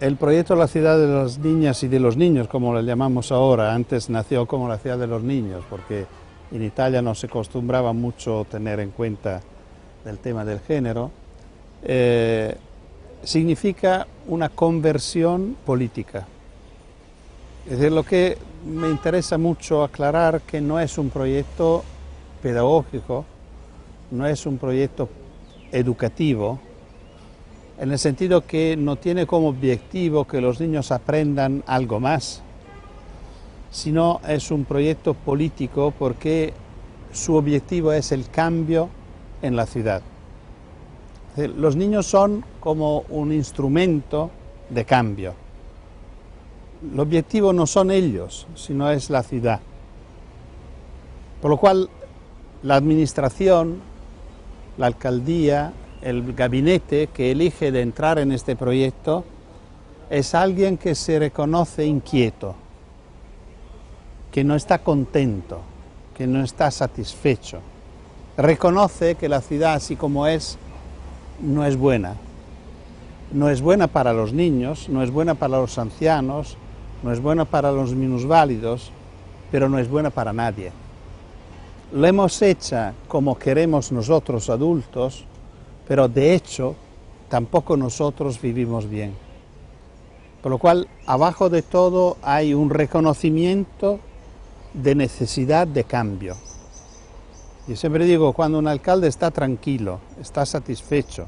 El proyecto de la ciudad de las niñas y de los niños, como le llamamos ahora, antes nació como la ciudad de los niños, porque en Italia no se acostumbraba mucho tener en cuenta el tema del género, significa una conversión política. Es decir, lo que me interesa mucho aclarar que no es un proyecto pedagógico, no es un proyecto educativo, en el sentido que no tiene como objetivo que los niños aprendan algo más, sino es un proyecto político porque su objetivo es el cambio en la ciudad. Es decir, los niños son como un instrumento de cambio. El objetivo no son ellos, sino es la ciudad. Por lo cual, la administración, la alcaldía, el gabinete que elige de entrar en este proyecto es alguien que se reconoce inquieto, que no está contento, que no está satisfecho. Reconoce que la ciudad así como es, no es buena. No es buena para los niños, no es buena para los ancianos, no es buena para los minusválidos, pero no es buena para nadie. Lo hemos hecho como queremos nosotros adultos, pero de hecho tampoco nosotros vivimos bien. Por lo cual, abajo de todo hay un reconocimiento de necesidad de cambio. Yo siempre digo, cuando un alcalde está tranquilo, está satisfecho,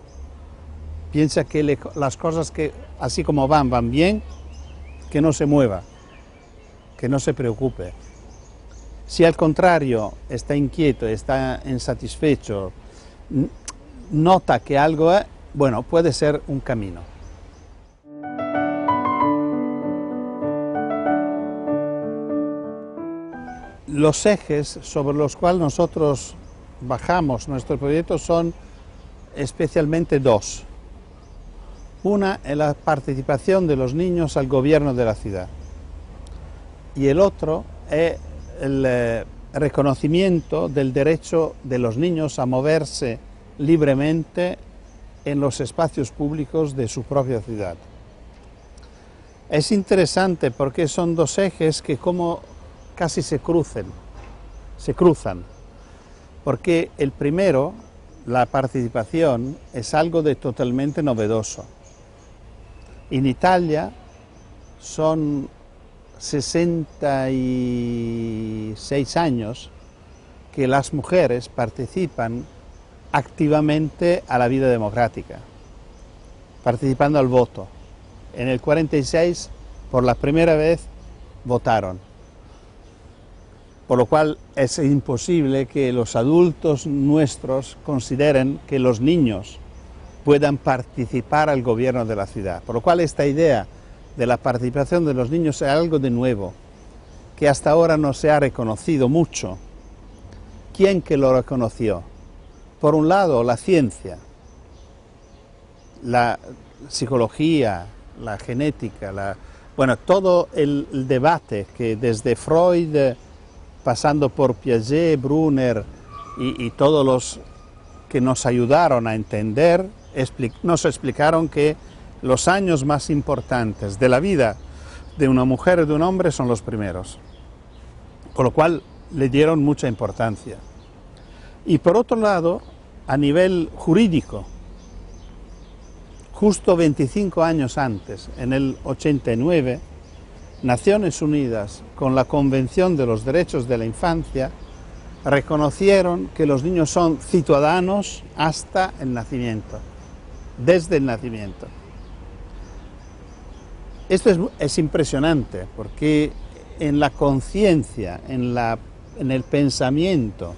piensa que las cosas que así como van bien, que no se mueva, que no se preocupe. Si al contrario está inquieto, está insatisfecho, nota que algo es, bueno, puede ser un camino. Los ejes sobre los cuales nosotros bajamos nuestro proyecto son especialmente dos. Una es la participación de los niños al gobierno de la ciudad y el otro es el reconocimiento del derecho de los niños a moverse libremente en los espacios públicos de su propia ciudad. Es interesante porque son dos ejes que como casi se cruzan, porque el primero, la participación, es algo de totalmente novedoso. En Italia son 66 años que las mujeres participan activamente a la vida democrática, participando al voto. En el 46, por la primera vez, votaron. Por lo cual es imposible que los adultos nuestros consideren que los niños puedan participar al gobierno de la ciudad. Por lo cual esta idea de la participación de los niños es algo de nuevo, que hasta ahora no se ha reconocido mucho. ¿Quién que lo reconoció? Por un lado, la ciencia, la psicología, la genética, todo el debate que desde Freud, pasando por Piaget, Brunner y todos los que nos ayudaron a entender, nos explicaron que los años más importantes de la vida de una mujer y de un hombre son los primeros, con lo cual le dieron mucha importancia. Y por otro lado, a nivel jurídico, justo 25 años antes, en el 89, Naciones Unidas, con la Convención de los Derechos de la Infancia, reconocieron que los niños son ciudadanos hasta el nacimiento, desde el nacimiento. Esto es impresionante, porque en la conciencia, en el pensamiento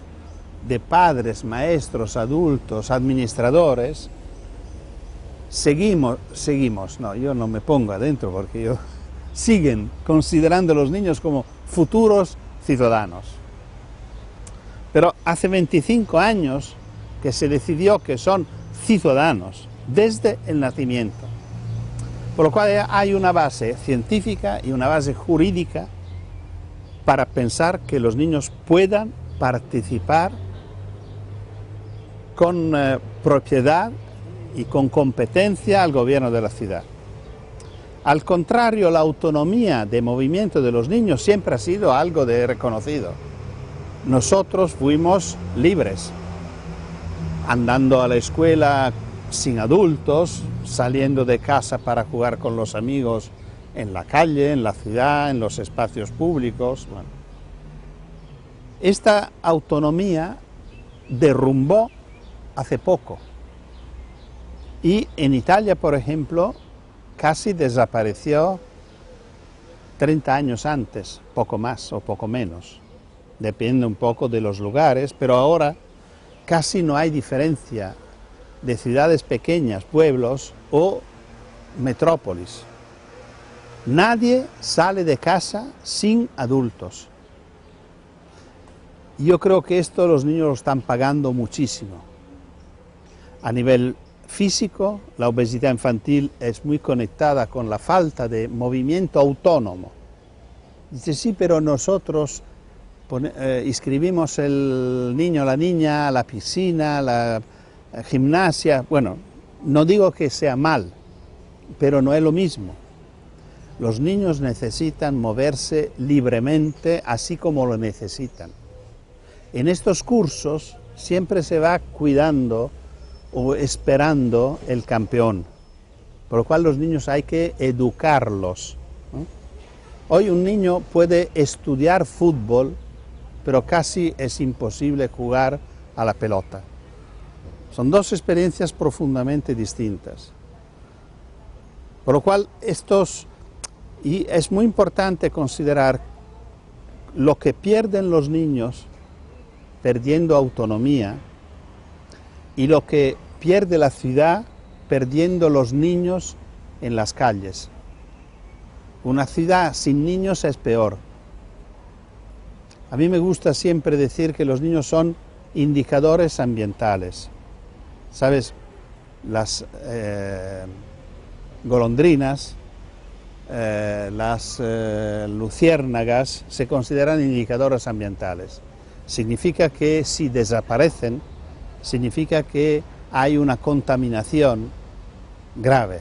de padres, maestros, adultos, administradores, seguimos, no, yo no me pongo adentro porque siguen considerando a los niños como futuros ciudadanos. Pero hace 25 años que se decidió que son ciudadanos desde el nacimiento. Por lo cual hay una base científica y una base jurídica para pensar que los niños puedan participar con propiedad y con competencia al gobierno de la ciudad. Al contrario, la autonomía de movimiento de los niños siempre ha sido algo de reconocido. Nosotros fuimos libres, andando a la escuela sin adultos, saliendo de casa para jugar con los amigos en la calle, en la ciudad, en los espacios públicos. Bueno. Esta autonomía derrumbó hace poco y en Italia, por ejemplo, casi desapareció 30 años antes, poco más o poco menos. Depende un poco de los lugares, pero ahora casi no hay diferencia de ciudades pequeñas, pueblos o metrópolis. Nadie sale de casa sin adultos. Yo creo que esto los niños lo están pagando muchísimo. A nivel físico, la obesidad infantil es muy conectada con la falta de movimiento autónomo. Dice, sí, pero nosotros inscribimos el niño o la niña a la piscina, a la gimnasia. Bueno, no digo que sea mal, pero no es lo mismo. Los niños necesitan moverse libremente, así como lo necesitan. En estos cursos siempre se va cuidando o esperando el campeón, por lo cual los niños hay que educarlos, ¿no? Hoy un niño puede estudiar fútbol, pero casi es imposible jugar a la pelota. Son dos experiencias profundamente distintas. Por lo cual y es muy importante considerar lo que pierden los niños perdiendo autonomía y lo que pierde la ciudad perdiendo los niños en las calles. Una ciudad sin niños es peor. A mí me gusta siempre decir que los niños son indicadores ambientales. ¿Sabes? Las golondrinas, las luciérnagas se consideran indicadores ambientales. Significa que si desaparecen, significa que hay una contaminación grave.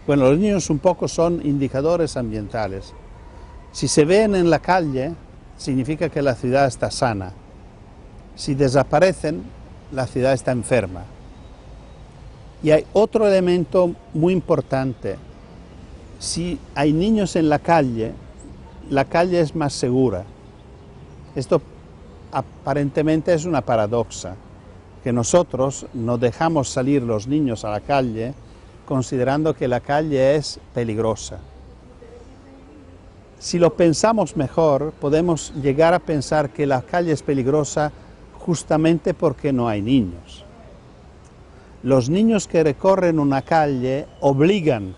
Bueno, los niños un poco son indicadores ambientales. Si se ven en la calle, significa que la ciudad está sana. Si desaparecen, la ciudad está enferma. Y hay otro elemento muy importante. Si hay niños en la calle es más segura. Esto aparentemente es una paradoja, que nosotros no dejamos salir los niños a la calle considerando que la calle es peligrosa. Si lo pensamos mejor, podemos llegar a pensar que la calle es peligrosa justamente porque no hay niños. Los niños que recorren una calle obligan,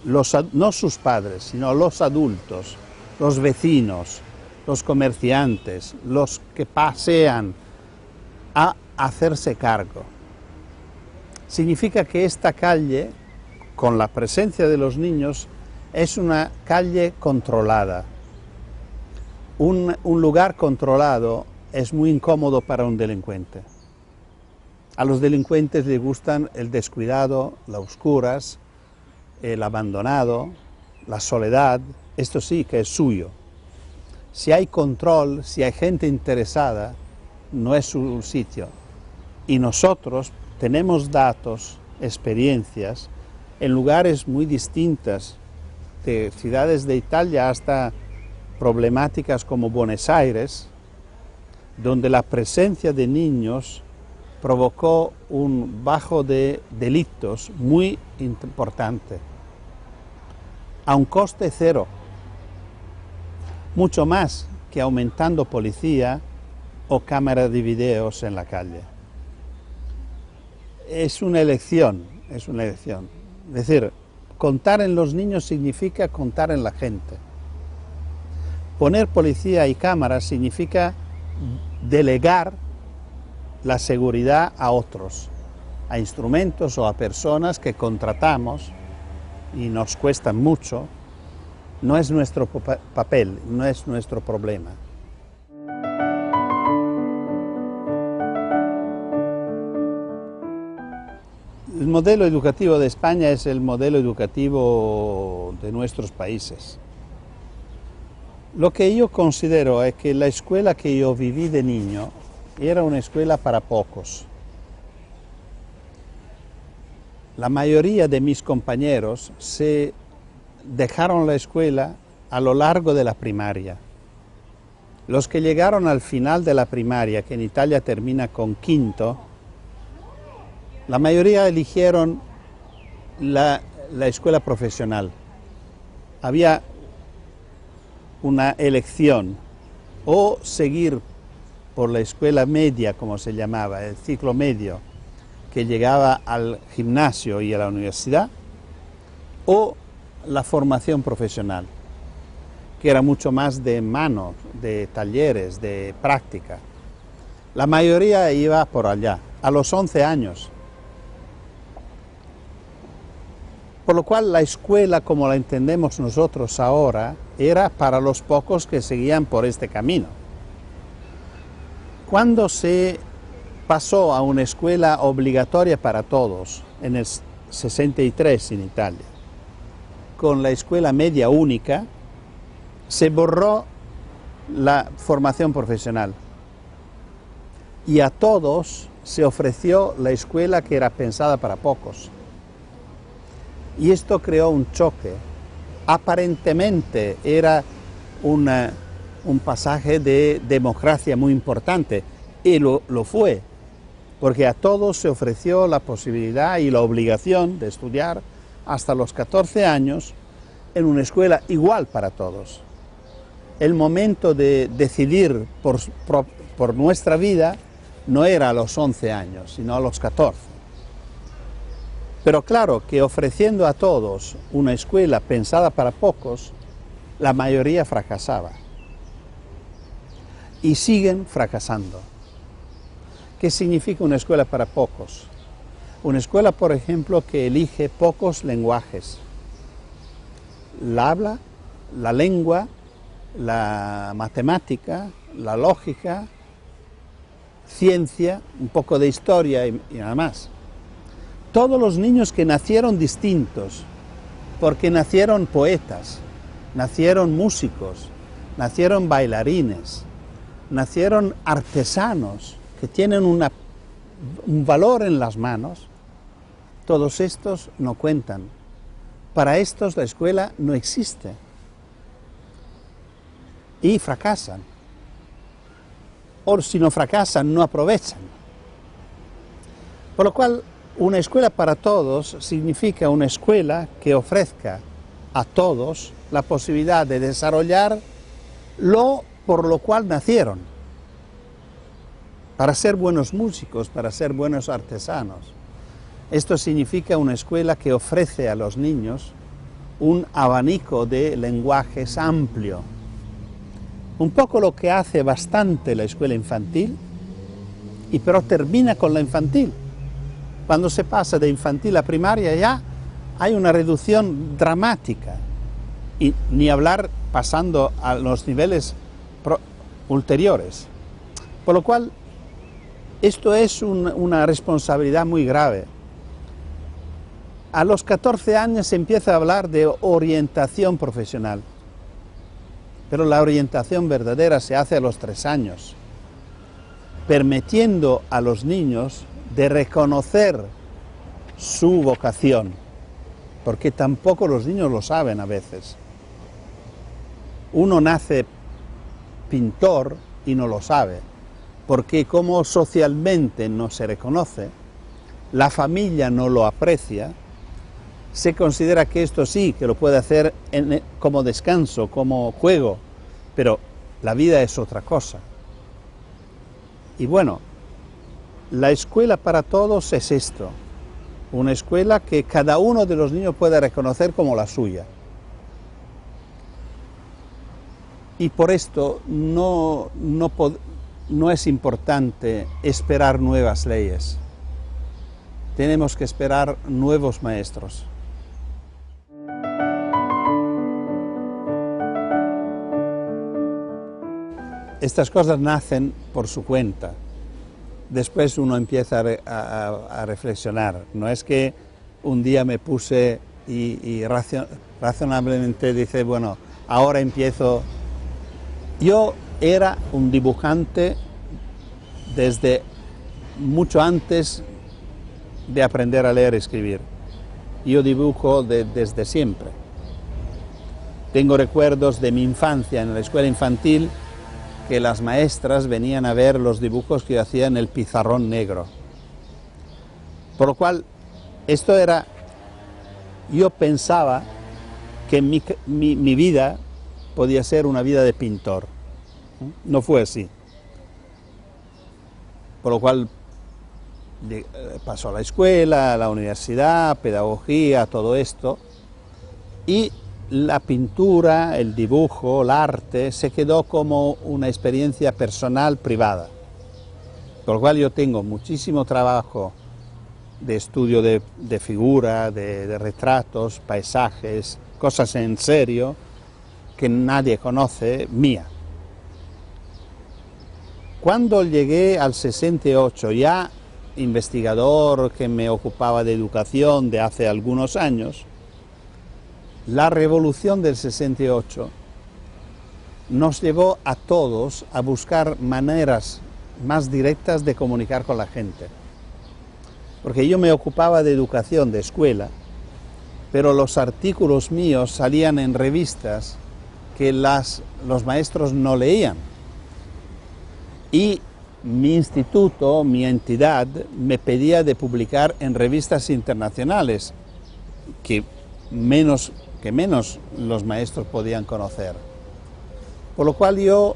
no sus padres, sino los adultos, los vecinos, los comerciantes, los que pasean, a hacerse cargo. Significa que esta calle, con la presencia de los niños, es una calle controlada. Un lugar controlado es muy incómodo para un delincuente. A los delincuentes les gustan el descuidado, las oscuras, el abandonado, la soledad. Esto sí que es suyo. Si hay control, si hay gente interesada, no es su sitio. Y nosotros tenemos datos, experiencias, en lugares muy distintas, de ciudades de Italia hasta problemáticas como Buenos Aires, donde la presencia de niños provocó un bajo de delitos muy importante, a un coste cero, mucho más que aumentando policía o cámaras de videos en la calle. Es una elección, es una elección. Es decir, contar en los niños significa contar en la gente. Poner policía y cámaras significa delegar la seguridad a otros, a instrumentos o a personas que contratamos y nos cuestan mucho. No es nuestro papel, no es nuestro problema. El modelo educativo de España es el modelo educativo de nuestros países. Lo que yo considero es que la escuela que yo viví de niño era una escuela para pocos. La mayoría de mis compañeros se dejaron la escuela a lo largo de la primaria. Los que llegaron al final de la primaria, que en Italia termina con quinto, la mayoría eligieron la escuela profesional. Había una elección, o seguir por la escuela media, como se llamaba, el ciclo medio, que llegaba al gimnasio y a la universidad, o la formación profesional, que era mucho más de mano, de talleres, de práctica. La mayoría iba por allá, a los 11 años. Por lo cual la escuela, como la entendemos nosotros ahora, era para los pocos que seguían por este camino. Cuando se pasó a una escuela obligatoria para todos, en el 63 en Italia, con la escuela media única, se borró la formación profesional y a todos se ofreció la escuela que era pensada para pocos. Y esto creó un choque. Aparentemente era un pasaje de democracia muy importante, y lo fue, porque a todos se ofreció la posibilidad y la obligación de estudiar hasta los 14 años en una escuela igual para todos. El momento de decidir por nuestra vida no era a los 11 años, sino a los 14. Pero claro que ofreciendo a todos una escuela pensada para pocos, la mayoría fracasaba. Y siguen fracasando. ¿Qué significa una escuela para pocos? Una escuela, por ejemplo, que elige pocos lenguajes. La habla, la lengua, la matemática, la lógica, ciencia, un poco de historia y nada más. Todos los niños que nacieron distintos, porque nacieron poetas, nacieron músicos, nacieron bailarines, nacieron artesanos que tienen un valor en las manos, todos estos no cuentan. Para estos la escuela no existe y fracasan. O si no fracasan, no aprovechan. Por lo cual, una escuela para todos significa una escuela que ofrezca a todos la posibilidad de desarrollar lo por lo cual nacieron, para ser buenos músicos, para ser buenos artesanos. Esto significa una escuela que ofrece a los niños un abanico de lenguajes amplio. Un poco lo que hace bastante la escuela infantil, pero termina con la infantil. Cuando se pasa de infantil a primaria ya hay una reducción dramática, y ni hablar pasando a los niveles ulteriores. Por lo cual, esto es una responsabilidad muy grave. A los 14 años se empieza a hablar de orientación profesional, pero la orientación verdadera se hace a los 3 años, permitiendo a los niños de reconocer su vocación, porque tampoco los niños lo saben a veces. Uno nace pintor y no lo sabe, porque como socialmente no se reconoce, la familia no lo aprecia, se considera que esto sí, que lo puede hacer como descanso, como juego, pero la vida es otra cosa. Y bueno, la escuela para todos es esto, una escuela que cada uno de los niños puede reconocer como la suya. Y por esto no es importante esperar nuevas leyes, tenemos que esperar nuevos maestros. Estas cosas nacen por su cuenta. después uno empieza a reflexionar. No es que un día me puse y razonablemente dice, bueno, ahora empiezo. Yo era un dibujante desde mucho antes de aprender a leer y escribir. Yo dibujo desde siempre. Tengo recuerdos de mi infancia en la escuela infantil que las maestras venían a ver los dibujos que yo hacía en el pizarrón negro. Por lo cual, esto era, yo pensaba que mi vida podía ser una vida de pintor. No fue así. Por lo cual pasó a la escuela, a la universidad, pedagogía, todo esto, y la pintura, el dibujo, el arte, se quedó como una experiencia personal, privada. Por lo cual yo tengo muchísimo trabajo de estudio de figura, de retratos, paisajes, cosas en serio que nadie conoce, mía. Cuando llegué al 68, ya investigador que me ocupaba de educación de hace algunos años, la revolución del 68 nos llevó a todos a buscar maneras más directas de comunicar con la gente. Porque yo me ocupaba de educación, de escuela, pero los artículos míos salían en revistas que los maestros no leían. Y mi instituto, mi entidad, me pedía de publicar en revistas internacionales que menos los maestros podían conocer. Por lo cual yo,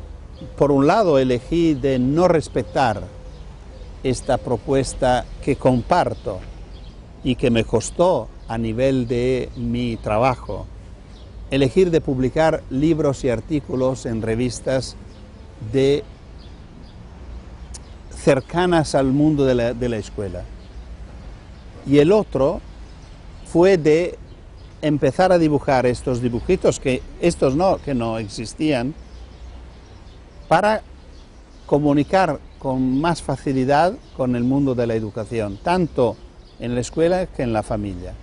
por un lado, elegí de no respetar esta propuesta que comparto y que me costó a nivel de mi trabajo, elegir de publicar libros y artículos en revistas cercanas al mundo de la escuela. Y el otro fue de empezar a dibujar estos dibujitos, que no existían, para comunicar con más facilidad con el mundo de la educación, tanto en la escuela que en la familia.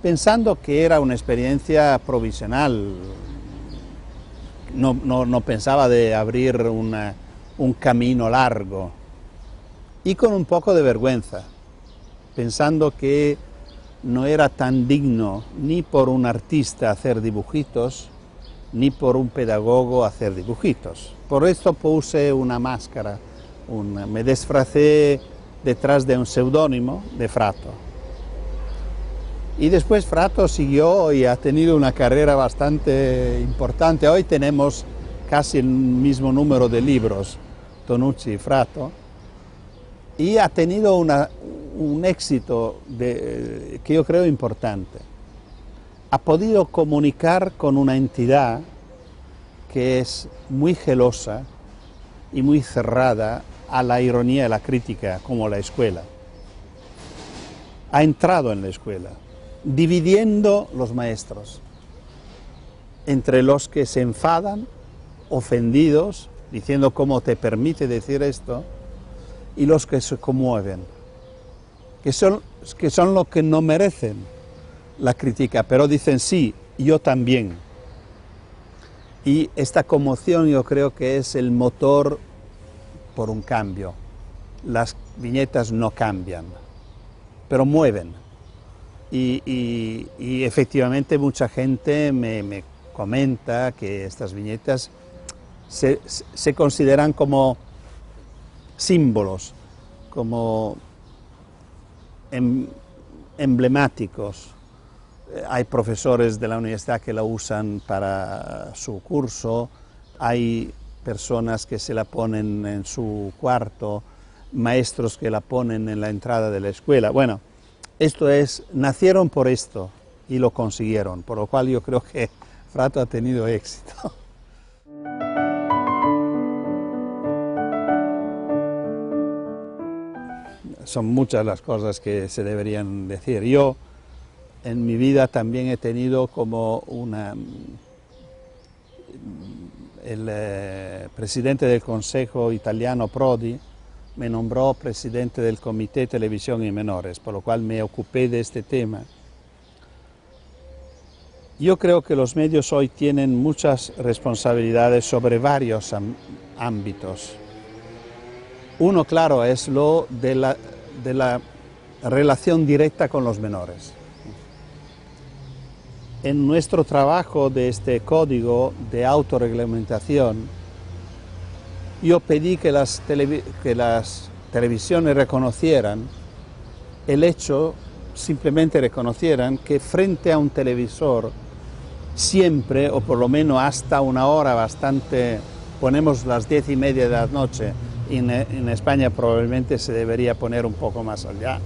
Pensando que era una experiencia provisional, no pensaba de abrir un camino largo, y con un poco de vergüenza, pensando que no era tan digno ni por un artista hacer dibujitos, ni por un pedagogo hacer dibujitos. Por esto puse una máscara, me disfracé detrás de un seudónimo de Fratto. Y después Fratto siguió y ha tenido una carrera bastante importante. Hoy tenemos casi el mismo número de libros, Tonucci y Fratto, y ha tenido un éxito que yo creo importante. Ha podido comunicar con una entidad que es muy celosa y muy cerrada a la ironía y la crítica, como la escuela. Ha entrado en la escuela, dividiendo los maestros entre los que se enfadan, ofendidos, diciendo cómo te permite decir esto, y los que se conmueven, que son los que no merecen la crítica, pero dicen sí, yo también. Y esta conmoción yo creo que es el motor por un cambio. Las viñetas no cambian, pero mueven. Y efectivamente mucha gente me comenta que estas viñetas se consideran como símbolos, como emblemáticos. Hay profesores de la universidad que la usan para su curso, hay personas que se la ponen en su cuarto, maestros que la ponen en la entrada de la escuela. Bueno, nacieron por esto y lo consiguieron, por lo cual yo creo que Fratto ha tenido éxito. Son muchas las cosas que se deberían decir. Yo en mi vida también he tenido como el presidente del Consejo italiano Prodi me nombró presidente del Comité Televisión y Menores, por lo cual me ocupé de este tema. Yo creo que los medios hoy tienen muchas responsabilidades sobre varios ámbitos. Uno, claro, es lo de la relación directa con los menores. En nuestro trabajo de este código de autorreglamentación, yo pedí que las televisiones reconocieran el hecho, simplemente reconocieran que frente a un televisor siempre, o por lo menos hasta una hora bastante, ponemos las 10:30 de la noche, en España probablemente se debería poner un poco más allá,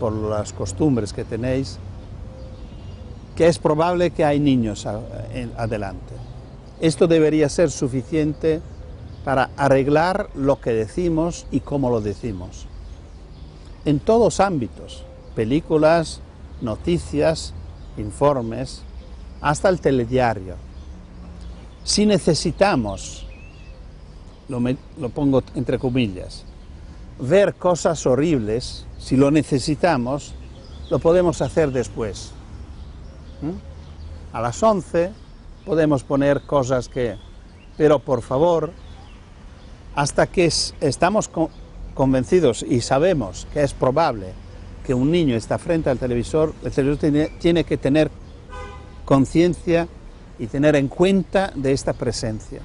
por las costumbres que tenéis, que es probable que hay niños adelante. Esto debería ser suficiente para arreglar lo que decimos y cómo lo decimos. En todos ámbitos, películas, noticias, informes, hasta el telediario. Si necesitamos, lo pongo entre comillas, ver cosas horribles, si lo necesitamos, lo podemos hacer después. A las 11 podemos poner cosas que, pero por favor, hasta que estamos convencidos y sabemos que es probable que un niño está frente al televisor, el televisor tiene que tener conciencia y tener en cuenta de esta presencia.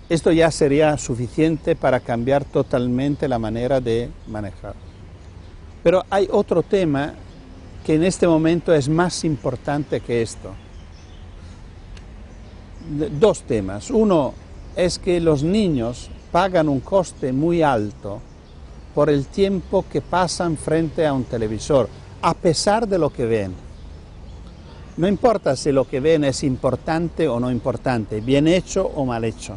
Esto ya sería suficiente para cambiar totalmente la manera de manejar. Pero hay otro tema que en este momento es más importante que esto. Dos temas. Uno es que los niños pagan un coste muy alto por el tiempo que pasan frente a un televisor, a pesar de lo que ven. No importa si lo que ven es importante o no importante, bien hecho o mal hecho.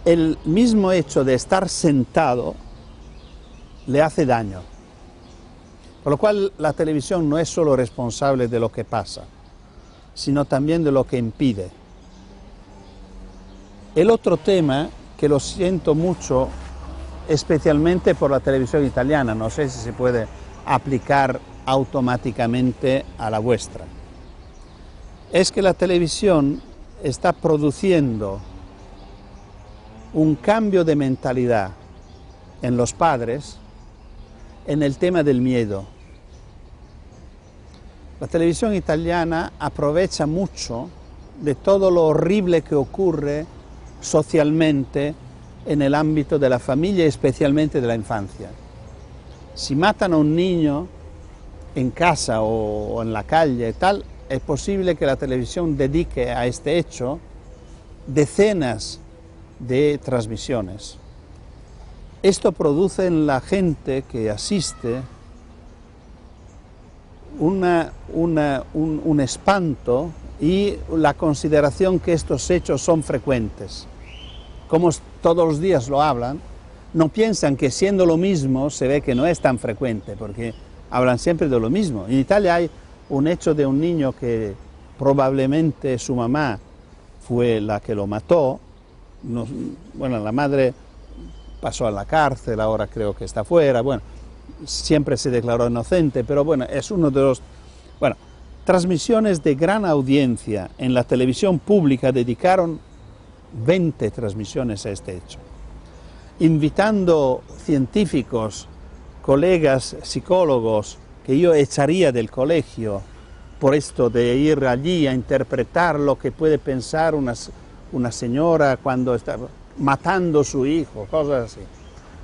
El mismo hecho de estar sentado le hace daño. Por lo cual la televisión no es solo responsable de lo que pasa, sino también de lo que impide. El otro tema, que lo siento mucho, especialmente por la televisión italiana, no sé si se puede aplicar automáticamente a la vuestra, es que la televisión está produciendo un cambio de mentalidad en los padres en el tema del miedo. La televisión italiana aprovecha mucho de todo lo horrible que ocurre socialmente en el ámbito de la familia y especialmente de la infancia. Si matan a un niño en casa o en la calle y tal, es posible que la televisión dedique a este hecho decenas de transmisiones. Esto produce en la gente que asiste un espanto y la consideración que estos hechos son frecuentes. Como todos los días lo hablan, no piensan que siendo lo mismo se ve que no es tan frecuente, porque hablan siempre de lo mismo. En Italia hay un hecho de un niño que probablemente su mamá fue la que lo mató. Bueno, la madre pasó a la cárcel, ahora creo que está fuera, bueno, siempre se declaró inocente, pero bueno, es uno de los... Bueno, transmisiones de gran audiencia en la televisión pública dedicaron 20 transmisiones a este hecho, invitando científicos, colegas, psicólogos, que yo echaría del colegio por esto de ir allí a interpretar lo que puede pensar una señora cuando está matando a su hijo, cosas así.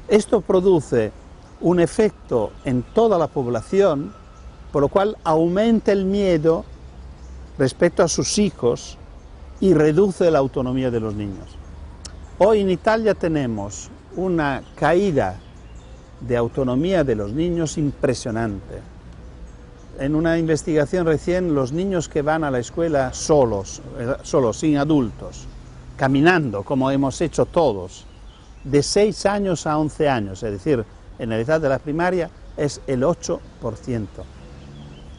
Esto produce un efecto en toda la población, por lo cual aumenta el miedo respecto a sus hijos y reduce la autonomía de los niños. Hoy en Italia tenemos una caída de autonomía de los niños impresionante. En una investigación recién, los niños que van a la escuela solos, sin adultos, caminando, como hemos hecho todos, de 6 años a 11 años, es decir, en la edad de la primaria, es el 8%.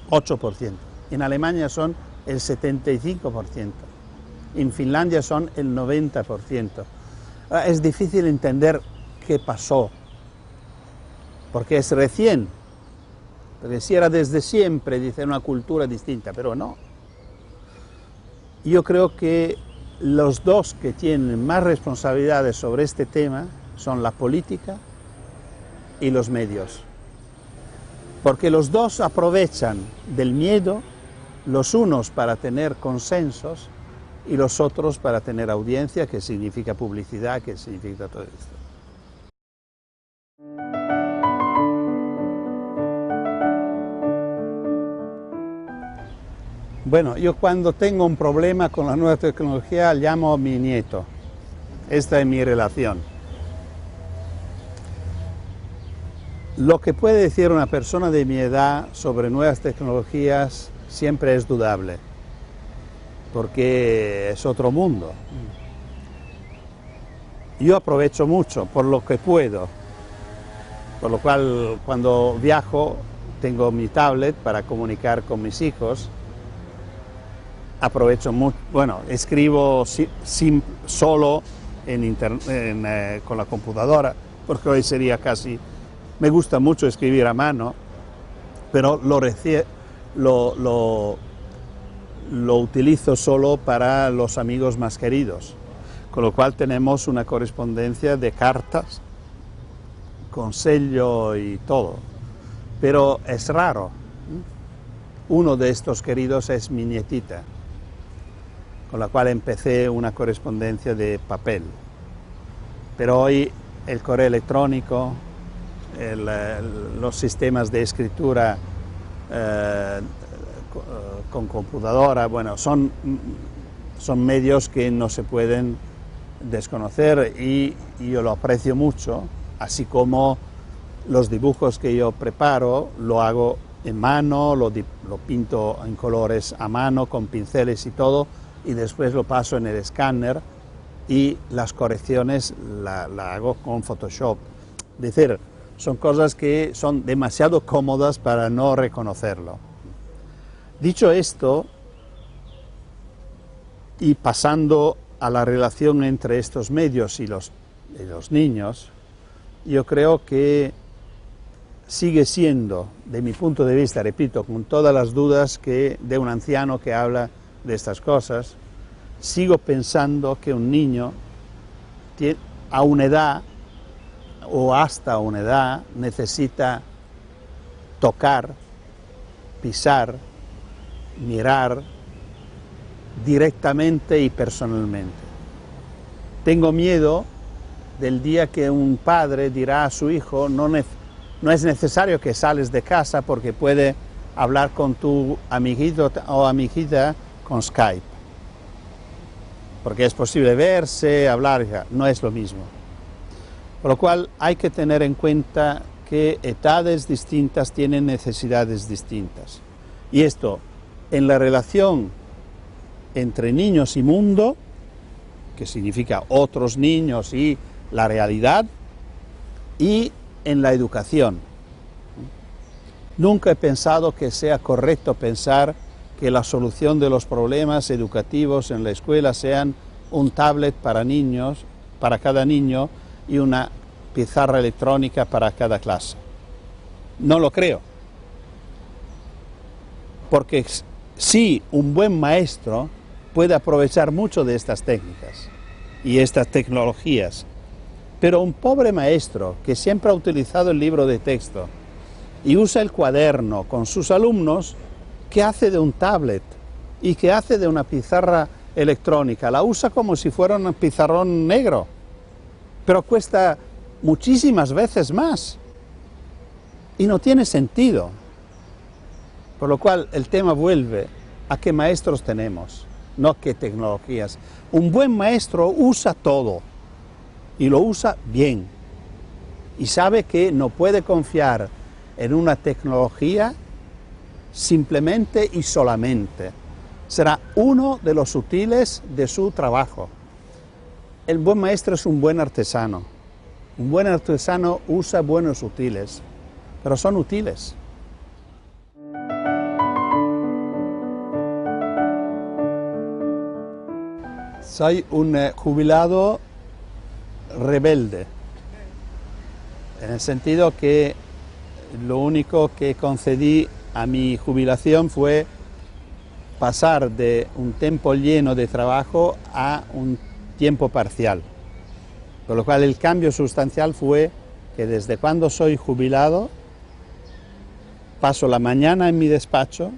8%. En Alemania son el 75%. En Finlandia son el 90%. Es difícil entender qué pasó, porque es recién, porque si era desde siempre, dice, una cultura distinta, pero no. Yo creo que los dos que tienen más responsabilidades sobre este tema son la política y los medios, porque los dos aprovechan del miedo, los unos para tener consensos y los otros para tener audiencia, que significa publicidad, que significa todo esto. Bueno, yo cuando tengo un problema con la nueva tecnología llamo a mi nieto. Esta es mi relación. Lo que puede decir una persona de mi edad sobre nuevas tecnologías siempre es dudable, porque es otro mundo. Yo aprovecho mucho por lo que puedo, por lo cual cuando viajo tengo mi tablet para comunicar con mis hijos. Aprovecho mucho, bueno, escribo solo con la computadora, porque hoy sería casi, me gusta mucho escribir a mano, pero lo utilizo solo para los amigos más queridos, con lo cual tenemos una correspondencia de cartas, con sello y todo, pero es raro. Uno de estos queridos es mi nietita, con la cual empecé una correspondencia de papel. Pero hoy el correo electrónico, los sistemas de escritura con computadora, bueno, son medios que no se pueden desconocer y yo lo aprecio mucho, así como los dibujos que yo preparo lo hago en mano, lo pinto en colores a mano, con pinceles y todo, y después lo paso en el escáner y las correcciones la hago con Photoshop. Es decir, son cosas que son demasiado cómodas para no reconocerlo. Dicho esto, y pasando a la relación entre estos medios y los niños, yo creo que sigue siendo, de mi punto de vista, repito, con todas las dudas que de un anciano que habla de estas cosas, sigo pensando que un niño a una edad o hasta una edad necesita tocar, pisar, mirar directamente y personalmente. Tengo miedo del día que un padre dirá a su hijo, no es necesario que sales de casa porque puede hablar con tu amiguito o amiguita con Skype, porque es posible verse, hablar, no es lo mismo. Por lo cual hay que tener en cuenta que edades distintas tienen necesidades distintas. Y esto, en la relación entre niños y mundo, que significa otros niños y la realidad, y en la educación. Nunca he pensado que sea correcto pensar que la solución de los problemas educativos en la escuela sean un tablet para niños, para cada niño, y una pizarra electrónica para cada clase. No lo creo. Porque sí, un buen maestro puede aprovechar mucho de estas técnicas y estas tecnologías, pero un pobre maestro que siempre ha utilizado el libro de texto y usa el cuaderno con sus alumnos, ¿qué hace de un tablet? ¿Y qué hace de una pizarra electrónica? La usa como si fuera un pizarrón negro, pero cuesta muchísimas veces más y no tiene sentido. Por lo cual el tema vuelve a qué maestros tenemos, no qué tecnologías. Un buen maestro usa todo y lo usa bien y sabe que no puede confiar en una tecnología simplemente y solamente. Será uno de los útiles de su trabajo. El buen maestro es un buen artesano. Un buen artesano usa buenos útiles, pero son útiles. Soy un jubilado rebelde. en el sentido que lo único que concedí a mi jubilación fue pasar de un tiempo lleno de trabajo a un tiempo parcial. Con lo cual el cambio sustancial fue que desde cuando soy jubilado paso la mañana en mi despacho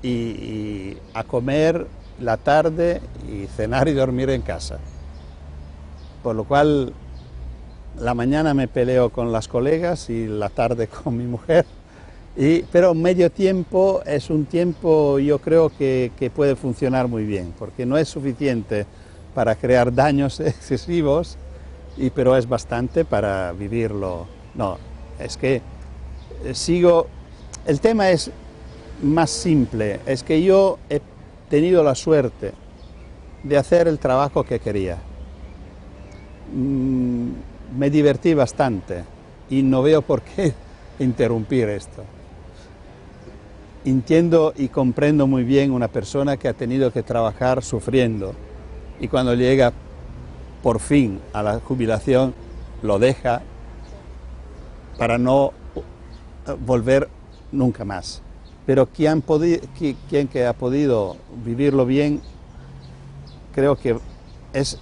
y a comer la tarde y cenar y dormir en casa. Por lo cual la mañana me peleo con las colegas y la tarde con mi mujer. Pero medio tiempo es un tiempo, yo creo que puede funcionar muy bien, porque no es suficiente para crear daños excesivos, pero es bastante para vivirlo. No, es que sigo. El tema es más simple, es que yo he tenido la suerte de hacer el trabajo que quería. Me divertí bastante y no veo por qué interrumpir esto. Entiendo y comprendo muy bien una persona que ha tenido que trabajar sufriendo y cuando llega por fin a la jubilación lo deja para no volver nunca más. Pero quien que ha podido vivirlo bien, creo que es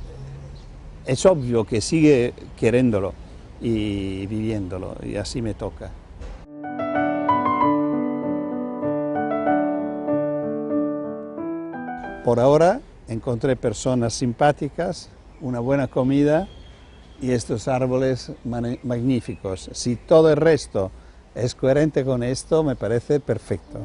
obvio que sigue queriéndolo y viviéndolo, y así me toca. Por ahora encontré personas simpáticas, una buena comida y estos árboles magníficos. Si todo el resto es coherente con esto, me parece perfecto.